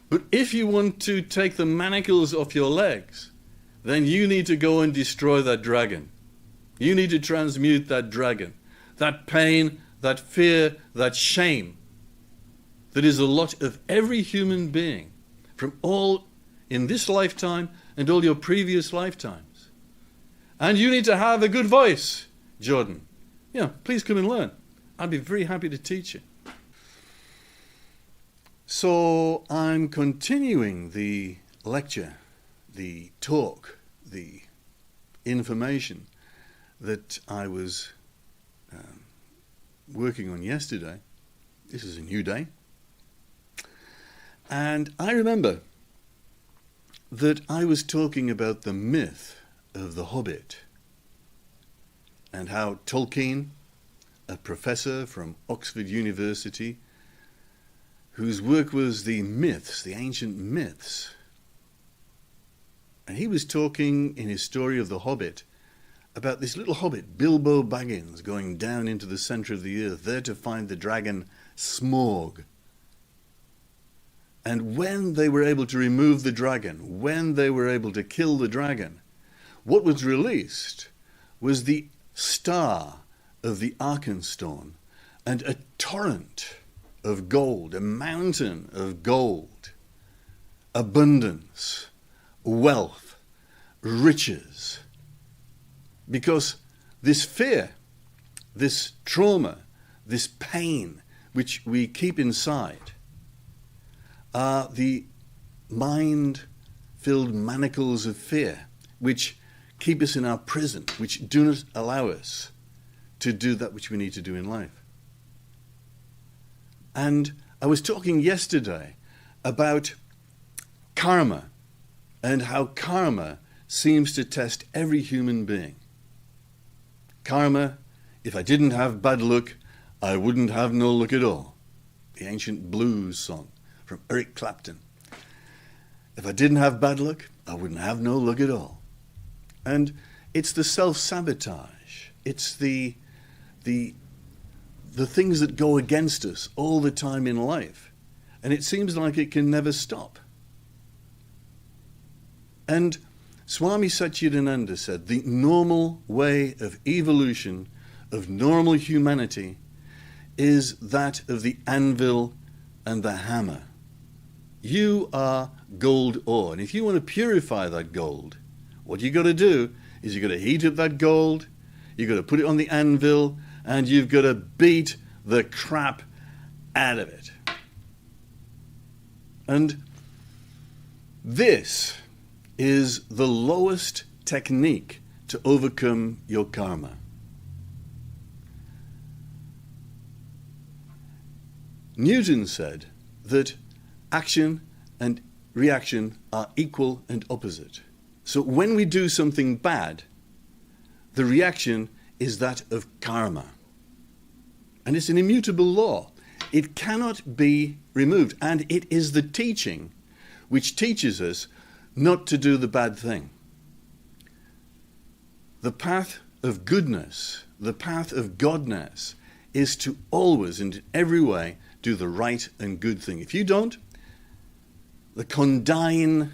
But if you want to take the manacles off your legs, then you need to go and destroy that dragon. You need to transmute that dragon. That pain, that fear, that shame, that is a lot of every human being from all in this lifetime and all your previous lifetimes. And you need to have a good voice, Jordan. Yeah, please come and learn. I'd be very happy to teach you. So I'm continuing the lecture, the talk, the information that I was working on yesterday. This is a new day. And I remember that I was talking about the myth of the Hobbit and how Tolkien, a professor from Oxford University, whose work was the myths, the ancient myths, and he was talking in his story of the Hobbit about this little hobbit, Bilbo Baggins, going down into the centre of the earth, there to find the dragon Smaug. And when they were able to remove the dragon, when they were able to kill the dragon, what was released was the star of the Arkenstone and a torrent of gold, a mountain of gold, abundance, wealth, riches. Because this fear, this trauma, this pain which we keep inside are the mind-filled manacles of fear which keep us in our prison, which do not allow us to do that which we need to do in life. And I was talking yesterday about karma and how karma seems to test every human being. Karma, if I didn't have bad luck, I wouldn't have no luck at all. The ancient blues song from Eric Clapton. If I didn't have bad luck, I wouldn't have no luck at all. And it's the self-sabotage. It's the things that go against us all the time in life. And it seems like it can never stop. And Swami Satchidanand said the normal way of evolution, of normal humanity, is that of the anvil and the hammer. You are gold ore. And if you want to purify that gold, what you got to do is you got to heat up that gold, you got to put it on the anvil, and you've got to beat the crap out of it. And this is the lowest technique to overcome your karma. Newton said that action and reaction are equal and opposite. So when we do something bad, the reaction is that of karma. And it's an immutable law. It cannot be removed. And it is the teaching which teaches us not to do the bad thing. The path of goodness, the path of godness, is to always and in every way do the right and good thing. If you don't, the condign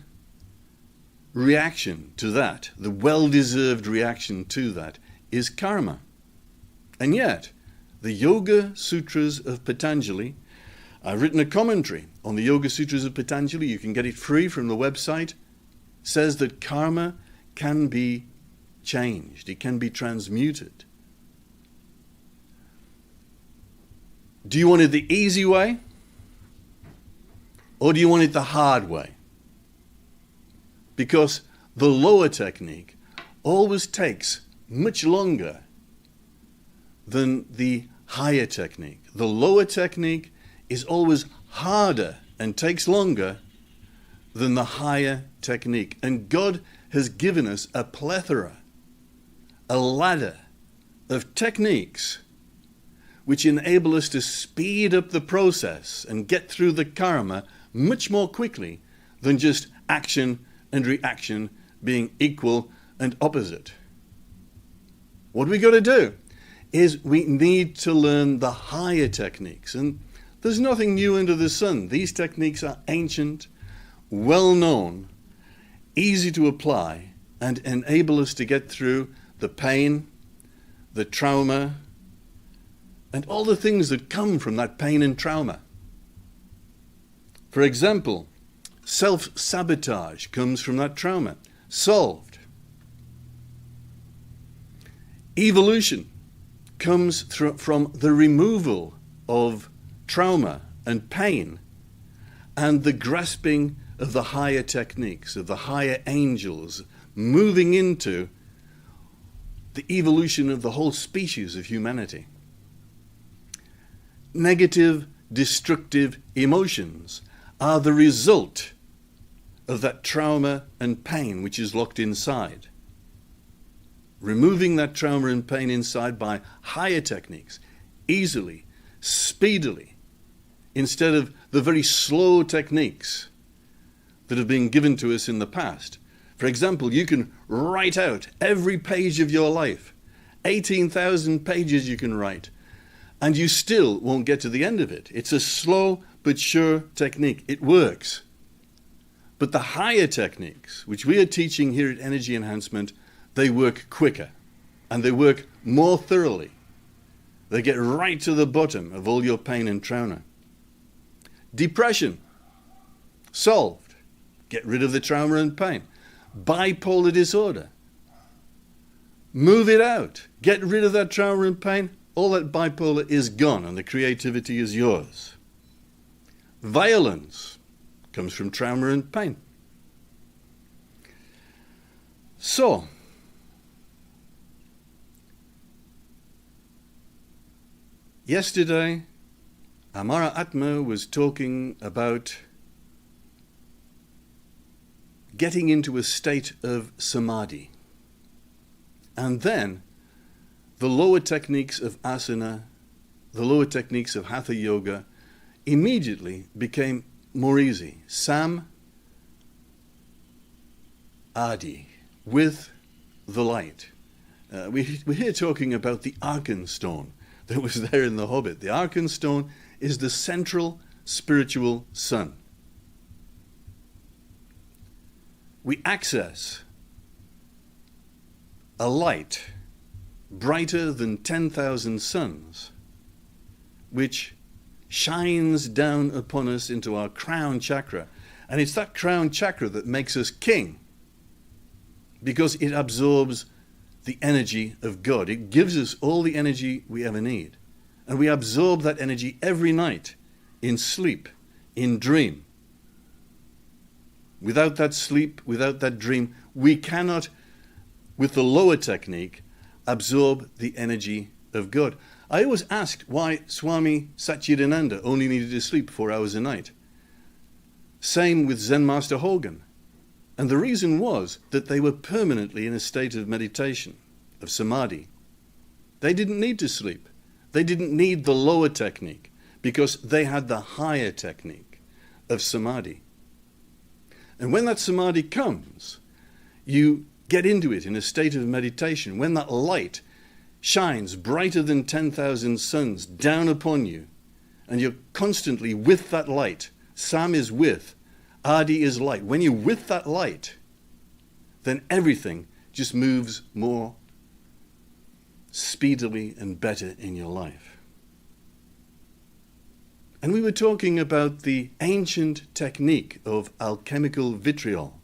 reaction to that, the well-deserved reaction to that, is karma. And yet, the Yoga Sutras of Patanjali, I've written a commentary on the Yoga Sutras of Patanjali, you can get it free from the website, says that karma can be changed, it can be transmuted. Do you want it the easy way? Or do you want it the hard way? Because the lower technique always takes much longer than the higher technique. The lower technique is always harder and takes longer than the higher technique. And God has given us a plethora, a ladder of techniques which enable us to speed up the process and get through the karma much more quickly than just action and reaction being equal and opposite. What we got to do is we need to learn the higher techniques. And there's nothing new under the sun. These techniques are ancient, well known, easy to apply, and enable us to get through the pain, the trauma, and all the things that come from that pain and trauma. For example, self-sabotage comes from that trauma. Solved. Evolution comes from the removal of trauma and pain and the grasping of the higher techniques, of the higher angels, moving into the evolution of the whole species of humanity. Negative, destructive emotions are the result of that trauma and pain which is locked inside. Removing that trauma and pain inside by higher techniques, easily, speedily, instead of the very slow techniques that have been given to us in the past. For example, you can write out every page of your life, 18,000 pages you can write, and you still won't get to the end of it. It's a slow but sure technique. It works. But the higher techniques, which we are teaching here at Energy Enhancement, they work quicker and they work more thoroughly. They get right to the bottom of all your pain and trauma. Depression, solved. Get rid of the trauma and pain. Bipolar disorder, move it out. Get rid of that trauma and pain. All that bipolar is gone and the creativity is yours. Violence comes from trauma and pain. So, yesterday, Amara Atma was talking about getting into a state of samadhi. And then the lower techniques of asana, the lower techniques of hatha yoga immediately became more easy. Sam, Adi, with the light. We're here talking about the Arkenstone that was there in the Hobbit. The Arkenstone is the central spiritual sun. We access a light brighter than 10,000 suns, which shines down upon us into our crown chakra. And it's that crown chakra that makes us king, because it absorbs the energy of God. It gives us all the energy we ever need. And we absorb that energy every night, in sleep, in dream. Without that sleep, without that dream, we cannot, with the lower technique, absorb the energy of God. I always asked why Swami Satchidanand only needed to sleep 4 hours a night. Same with Zen Master Hogan. And the reason was that they were permanently in a state of meditation, of samadhi. They didn't need to sleep. They didn't need the lower technique because they had the higher technique of samadhi. And when that samadhi comes, you get into it in a state of meditation. When that light shines brighter than 10,000 suns down upon you, and you're constantly with that light. Sam is with, Adi is light. When you're with that light, then everything just moves more speedily and better in your life. And we were talking about the ancient technique of alchemical vitriol.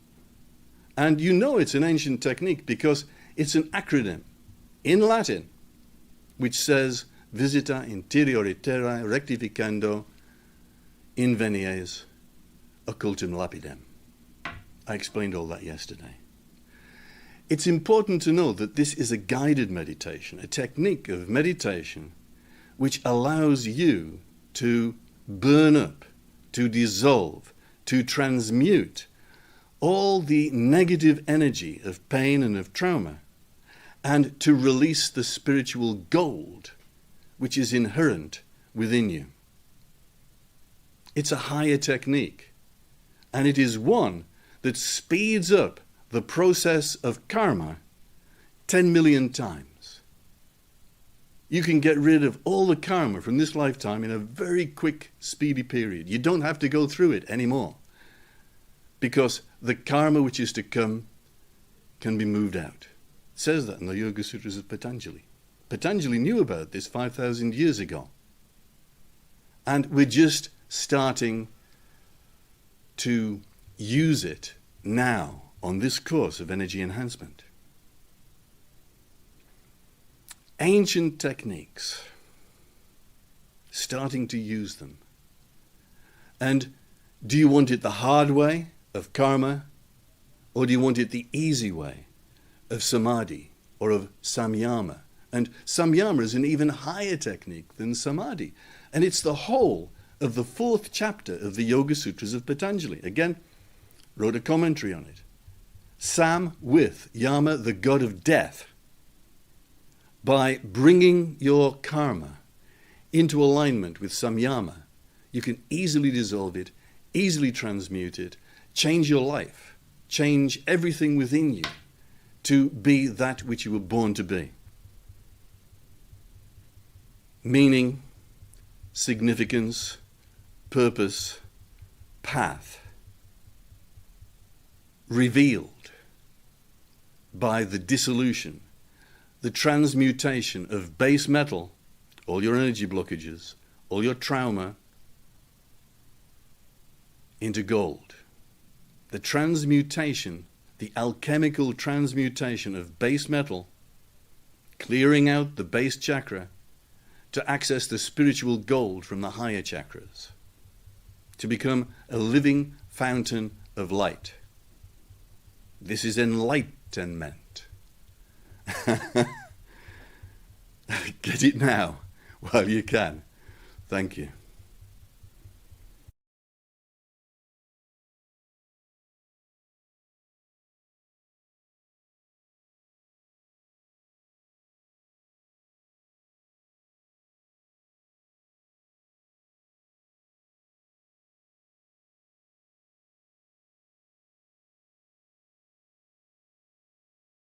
And you know it's an ancient technique because it's an acronym in Latin which says visita interiore terrae rectificando invenies occultum lapidem. I explained all that yesterday. It's important to know that this is a guided meditation, a technique of meditation which allows you to burn up, to dissolve, to transmute all the negative energy of pain and of trauma, and to release the spiritual gold which is inherent within you. It's a higher technique, and it is one that speeds up the process of karma 10 million times. You can get rid of all the karma from this lifetime in a very quick, speedy period. You don't have to go through it anymore, because the karma which is to come can be moved out. It says that in the Yoga Sutras of Patanjali. Patanjali knew about this 5,000 years ago. And we're just starting to use it now on this course of energy enhancement. Ancient techniques, starting to use them. And do you want it the hard way of karma, or do you want it the easy way of samadhi or of samyama? And samyama is an even higher technique than samadhi. And it's the whole of the 4th chapter of the Yoga Sutras of Patanjali. Again, wrote a commentary on it. Sam with Yama, the god of death. By bringing your karma into alignment with samyama, you can easily dissolve it, easily transmute it, change your life, change everything within you to be that which you were born to be. Meaning, significance, purpose, path, revealed by the dissolution, the transmutation of base metal, all your energy blockages, all your trauma, into gold. The transmutation, the alchemical transmutation of base metal, clearing out the base chakra to access the spiritual gold from the higher chakras, to become a living fountain of light. This is enlightenment. Get it now while you can. Thank you.